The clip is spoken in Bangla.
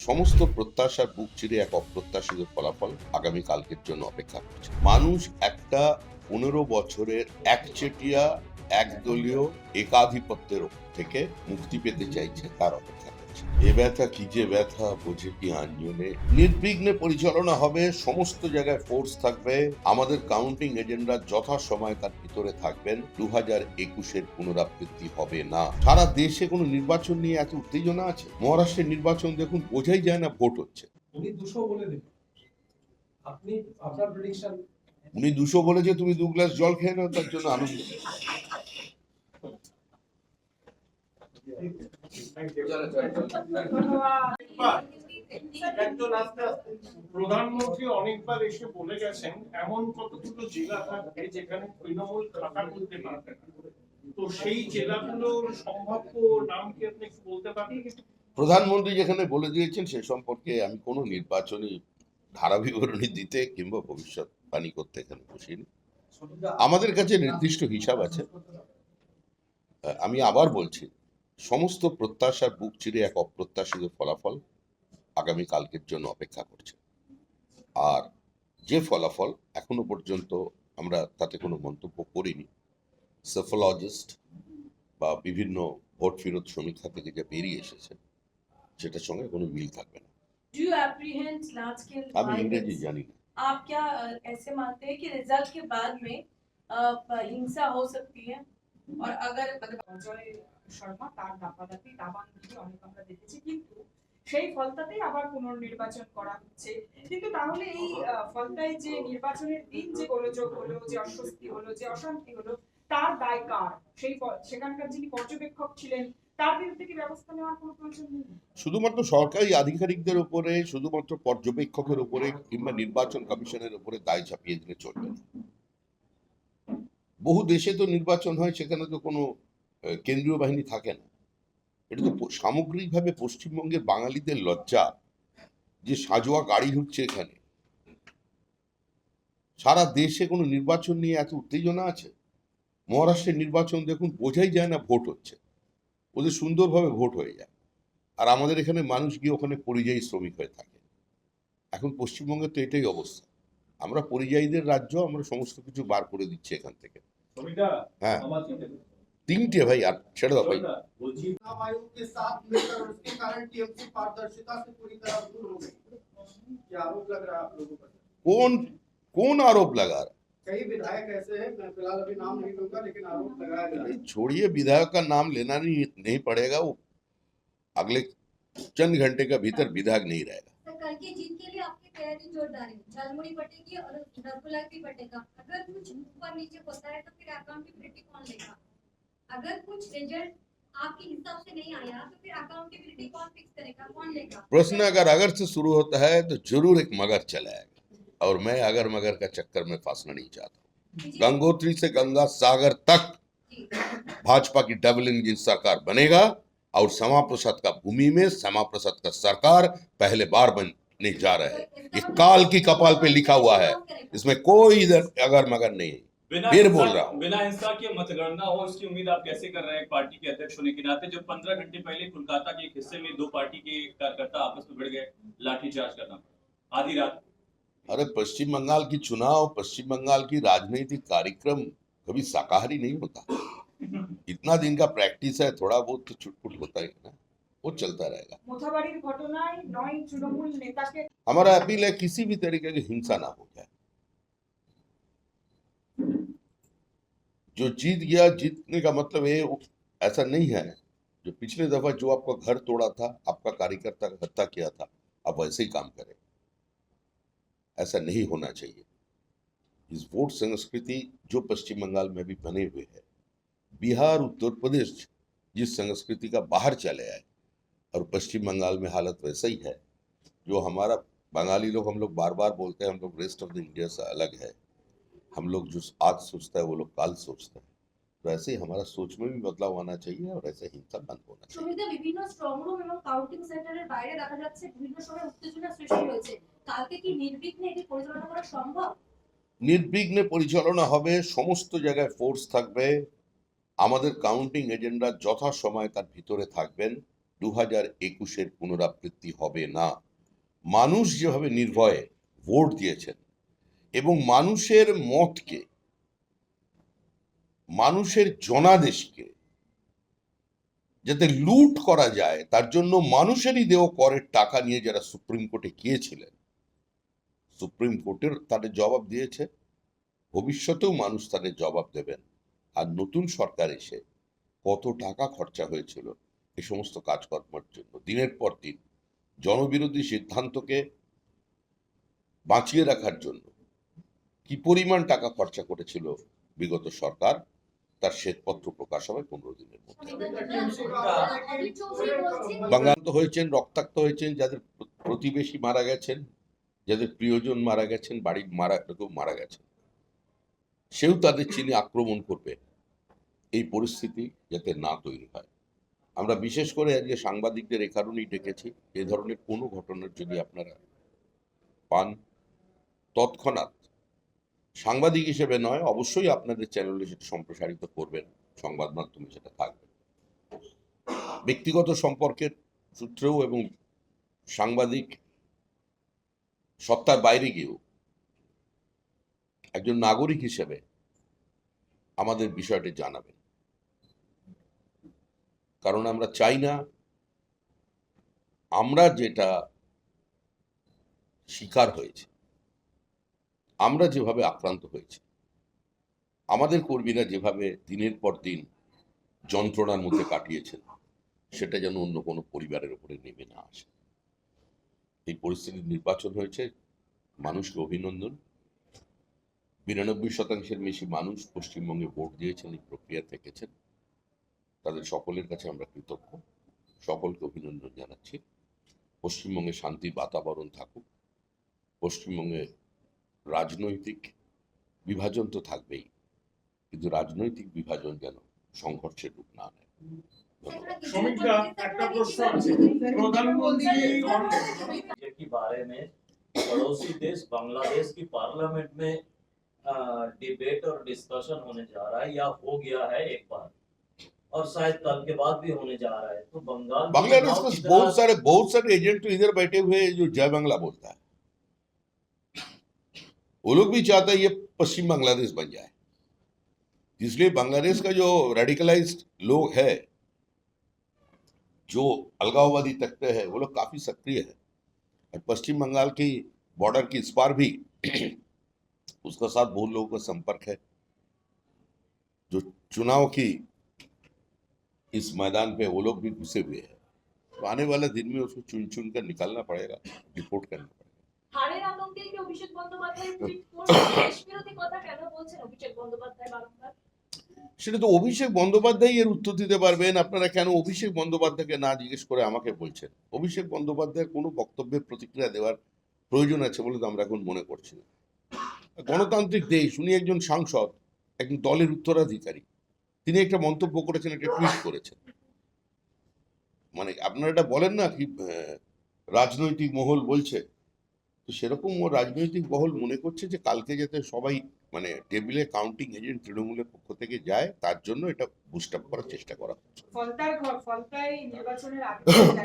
সমস্ত প্রত্যাশার বুক চিরে এক অপ্রত্যাশিত ফলাফল আগামীকালকের জন্য অপেক্ষা করছে। মানুষ একটা 15 বছরের একচেটিয়া একদলীয় একাধিপত্যের থেকে মুক্তি পেতে চাইছে, তার অপেক্ষা করছে। এ ব্যথা কি যে ব্যথা বোঝে কি আঞ্জনে। নির্বিঘ্নে পরিচালনা হবে, সমস্ত জায়গায় ফোর্স থাকবে, আমাদের কাউন্টিং এজেন্টরা যথাসময় তার ভিতরে থাকবেন। 2021-এর পুনরাবৃত্তি হবে না। সারা দেশে কোনো নির্বাচন নিয়ে এত উত্তেজনা আছে। মহারাষ্ট্রের নির্বাচন দেখুন, বোঝাই যায় না ভোট হচ্ছে। উনি 200 বলে দেন, আপনি আপনার প্রেডিকশন। উনি 200 বলেছে, তুমি 2 গ্লাস জল খেয়ে নাও, তার জন্য আনন্দ। প্রধানমন্ত্রী অনেকবার এসে বলে গেছেন এমন কতগুলো জেলা থাকবে যেখানে তৃণমূল খাতা করতে পারবে না, তো সেই জেলাগুলোর সম্ভাব্য নাম কি আপনি একটু বলতে পারবেন? প্রধানমন্ত্রী যেখানে বলে দিয়েছেন সে সম্পর্কে আমি কোনো নির্বাচনী ধারা বিবরণী দিতে কিংবা ভবিষ্যৎবাণী করতে এখানে বসিনি। আমাদের কাছে নির্দিষ্ট হিসাব আছে। আমি আবার বলছি, সমস্ত প্রত্যাশার বুক চিরে এক অপ্রত্যাশিত ফলাফল আগামীকালকের জন্য অপেক্ষা করছে। আর যে ফলাফল এখনো পর্যন্ত আমরা তাতে কোনো মন্তব্য করিনি, সেফোলজিস্ট বা বিভিন্ন ভোট ফেরত সমীক্ষা থেকে যে বেরিয়ে এসেছে সেটার সঙ্গে কোনো মিল থাকবে না। Do you apprehend large scale আমি ইংরেজি violence? জানি না। आप क्या ऐसे मानते हैं कि रिजल्ट के बाद में हिंसा हो सकती है? और अगर অজয় শর্মা তার দাপাদাপি দাবান দিয়ে অনেক আমরা দেখেছি, কিন্তু সেই ফলতাতেই আবার পুনর্নির্বাচন করা হচ্ছে। কিন্তু তাহলে এই ফলতায় যে নির্বাচনের দিন যে গোলযোগ হলো, যে অস্বস্তি হলো, যে অশান্তি হলো, তার দায় কার? সেই সেখানকার যিনি পর্যবেক্ষক ছিলেন তার বিরুদ্ধে কি ব্যবস্থা নেওয়ার কোনো প্রয়োজন নেই? শুধুমাত্র সরকারি আধিকারিকদের উপরে, শুধুমাত্র পর্যবেক্ষকের উপরে কিংবা নির্বাচন কমিশনের উপরে দায় চাপিয়ে দিলে চলবে না। বহু দেশে তো নির্বাচন হয়, সেখানে তো কোনো কেন্দ্রীয় বাহিনী থাকে না। এটা তো সামগ্রিকভাবে পশ্চিমবঙ্গের বাঙালিদের লজ্জা যে সাজোয়া গাড়ি ঢুকছে এখানে। সারা দেশে কোনো নির্বাচন নিয়ে এত উত্তেজনা আছে। মহারাষ্ট্রের নির্বাচন দেখুন, বোঝাই যায় না ভোট হচ্ছে। ওদের সুন্দরভাবে ভোট হয়ে যায়, আর আমাদের এখানে মানুষ গিয়ে ওখানে পরিযায়ী শ্রমিক হয়ে থাকে। এখন পশ্চিমবঙ্গের তো এটাই অবস্থা। আমরা পরিযায়ীদের রাজ্য, আমরা সমস্ত কিছু বার করে দিচ্ছি এখান থেকে। হ্যাঁ, 3টে ভাই, আর ছেড়ে দাও ভাই। चुनाव आयोग के साथ मिलकर उसके कारण टीएमसी पारदर्शिता से पूरी तरह दूर हो गई। क्या आरोप लग रहा है आप लोगों पर? कौन आरोप लगा रहा? कई विधायक ऐसे हैं, मैं फिलहाल अभी नाम नहीं लूंगा, लेकिन आरोप लगाया जा रहा है। छोड़िए, विधायक का नाम लेना नहीं पड़ेगा। वो अगले चंद घंटे का भीतर विधायक नहीं रहेगा। कल की जीत के लिए आपकी तैयारी जोरदार है, झालमुड़ी बटेगी और रसगुल्ला भी बटेगा। अगर कुछ ऊपर नीचे होता है तो फिर अकाउंटेबिलिटी कौन लेगा? अगर कुछ रिजल्ट आपके हिसाब से नहीं आया तो फिर अकाउंटेबिलिटी कौन फिक्स करेगा, कौन लेगा? प्रश्न अगर से शुरू होता है तो जरूर एक मगर चला आएगा, और मैं अगर मगर का चक्कर में फंसना नहीं चाहता। गंगोत्री से गंगा सागर तक भाजपा की डबल इंजन सरकार बनेगा, और श्यामा प्रसाद का भूमि में श्यामा प्रसाद का सरकार पहले बार बनने जा रहा है। ये काल की कपाल पे लिखा हुआ है, इसमें कोई इधर अगर मगर नहीं है। फिर बोल रहा हूँ, बिना हिंसा के मतगणना हो, इसकी उम्मीद आप कैसे कर रहे हैं पार्टी के अध्यक्ष होने के नाते? जब 15 घंटे पहले कोलकाता के एक हिस्से में 2 पार्टी के कार्यकर्ता आपस में भिड़ गए, लाठीचार्ज करना पड़ा आधी रात। अरे पश्चिम बंगाल की चुनाव, पश्चिम बंगाल की राजनीतिक कार्यक्रम कभी शाकाहारी नहीं होता। इतना दिन का प्रैक्टिस है, थोड़ा बहुत तो छुटपुट होता है ना, वो चलता रहेगा। মোথাবাড়ির ঘটনায় 9 তৃণমূল নেতাকে हमारा अपील है, किसी भी तरीके की हिंसा ना हो जाए। जो जीत गया, जीतने का मतलब ये ऐसा नहीं है जो पिछले दफा जो आपका घर तोड़ा था, आपका कार्यकर्ता का हत्या किया था, आप वैसे ही काम करें। ऐसा नहीं होना चाहिए। इस वोट संस्कृति जो पश्चिम बंगाल में भी बने हुए है, बिहार उत्तर प्रदेश जिस संस्कृति का बाहर चले आए, और पश्चिम बंगाल में हालत वैसा ही है। जो हमारा बंगाली लोग, हम लोग बार बार बोलते हैं हम लोग रेस्ट ऑफ द इंडिया से अलग है। हम लोग जो आज सोचता है वो लोग काल सोचता है। तो ऐसे ही हमारा सोच में भी बदलाव आना चाहिए, और ऐसे हिंसा बंद होना चाहिए। সুবিধা বিভিন্ন স্ট্রং রুম এবং কাউন্টিং সেন্টারের বাইরে দেখা যাচ্ছে বিভিন্ন সময় উত্তেজনা সৃষ্টি হয়েছে। কালকে কি নির্বিঘ্নে এটি পরিচালনা করা সম্ভব? নির্বিঘ্নে পরিচালনা হবে, সমস্ত জায়গায় ফোর্স থাকবে, আমাদের কাউন্টিং এজেন্টরা যথাসময় তার ভিতরে থাকবেন। 2021-এর পুনরাবৃত্তি হবে না। মানুষ যেভাবে নির্ভয়ে ভোট দিয়েছেন এবং মানুষের মতকে, মানুষের জনাদেশকে যাতে লুট করা যায় তার জন্য মানুষেরই দেওয়া করের টাকা নিয়ে যারা সুপ্রিম কোর্টে গিয়েছিলেন, সুপ্রিম কোর্টের তাদের জবাব দিয়েছে, ভবিষ্যতেও মানুষ তাদের জবাব দেবেন। আর নতুন সরকার এসে কত টাকা খরচা হয়েছিল এই সমস্ত কাজকর্মের জন্য, দিনের পর দিন জনবিরোধী সিদ্ধান্তকে বাঁচিয়ে রাখার জন্য কি পরিমাণ টাকা খরচা করেছিল বিগত সরকার, তার শ্বেতপত্র প্রকাশ হবে 15 দিনের মধ্যে। অমিত চৌধুরী বলছেন বাঙ্গান্ত হয়েছেন, রক্তাক্ত হয়েছেন, যাদের প্রতিবেশী মারা গেছেন, যাদের প্রিয়জন মারা গেছেন, বাড়ির কেউ মারা গেছেন, সেও তাদের চিনে আক্রমণ করবে। এই পরিস্থিতি যাতে না তৈরি হয়, আমরা বিশেষ করে আজকে সাংবাদিকদের এ কারণেই ডেকেছি, এ ধরনের কোনো ঘটনার যদি আপনারা পান তৎক্ষণাৎ সাংবাদিক হিসেবে নয়, অবশ্যই আপনাদের চ্যানেলে সেটা সম্প্রসারিত করবেন, সংবাদ মাধ্যমে সেটা থাকবে। ব্যক্তিগত সম্পর্কের সূত্রেও এবং সাংবাদিক সত্তার বাইরে গিয়েও একজন নাগরিক হিসেবে আমাদের বিষয়টি জানাবেন, কারণ আমরা চাই না আমরা যেটা শিকার হয়েছে, আমরা যেভাবে আক্রান্ত হয়েছি, আমাদের কর্মীরা যেভাবে দিনের পর দিন যন্ত্রণার মধ্যে কাটিয়েছেন, সেটা যেন অন্য কোনো পরিবারের উপরে নেমে না আসে। এই পরিস্থিতির নির্বাচন হয়েছে, মানুষকে অভিনন্দন। 92% বেশি মানুষ পশ্চিমবঙ্গে ভোট দিয়েছেন, এই প্রক্রিয়া থেকেছেন, তাদের সকলের কাছে আমরা কৃতজ্ঞ, সকলকে অভিনন্দন জানাচ্ছি। পশ্চিমবঙ্গে শান্তির বাতাবরণ থাকুক, পশ্চিমবঙ্গে রাজনৈতিক বিভাজন তো থাকবেই, কিন্তু রাজনৈতিক বিভাজন যেন সংঘর্ষের রূপ না নেয়। ধন্যবাদ। শ্রমিকরা একটা প্রশ্ন আছে, প্রধানমন্ত্রী के बारे में पड़ोसी देश बांग्लादेश की पार्लियामेंट में डिबेट और डिस्कशन होने जा रहा है या हो गया है एक बार, और शायद कल के बाद भी होने जा रहा है। तो बंगाल में बांग्लादेश चुनाव में की बहुत सारे एजेंट तो इधर बैठे हुए हैं जो जय बांग्ला बोलता है, वो लोग भी चाहते हैं ये पश्चिम बांग्लादेश बन जाए। इसलिए बांग्लादेश का जो रेडिकलाइज्ड लोग है, जो अलगाववादी तख्ते हैं, वो लोग काफी सक्रिय है। और पश्चिम बंगाल की बॉर्डर की इस पार भी उसका साथ बहुत लोगों का संपर्क है, जो चुनाव की इस मैदान पे वो लोग भी घुसे हुए हैं। तो आने वाले दिन में उसको चुन चुन कर निकालना पड़ेगा, रिपोर्ट करना पड़ेगा। হারের আতঙ্কে কি অভিষেক বন্দ্যোপাধ্যায় টুইট দেশ বিরোধী কথা কেন বলছেন অভিষেক বন্দ্যোপাধ্যায় বারংবার? সেটা তো অভিষেক বন্দ্যোপাধ্যায় এর উত্তর দিতে পারবেন। আপনারা কেন অভিষেক বন্দ্যোপাধ্যায়কে না জিজ্ঞেস করে আমাকে বলছেন? অভিষেক বন্দ্যোপাধ্যায়ের কোনো বক্তব্যের প্রতিক্রিয়া দেওয়ার প্রয়োজন আছে বলে তো আমরা এখন মনে করছি না। গণতান্ত্রিক দেশ, উনি একজন সাংসদ, একজন দলের উত্তরাধিকারী, তিনি একটা মন্তব্য করেছেন, একটা টুইট করেছেন, মানে আপনারা এটা বলেন না কি রাজনৈতিক মহল বলছে, তো সেরকম ও রাজনৈতিক মহল মনে করছে যে কালকে যাতে সবাই মানে টেবিলে কাউন্টিং এজেন্ট তৃণমূলের পক্ষ থেকে যায়, তার জন্য এটা বুস্ট আপ করার চেষ্টা করা হচ্ছে। ফলতায় নির্বাচনের আগে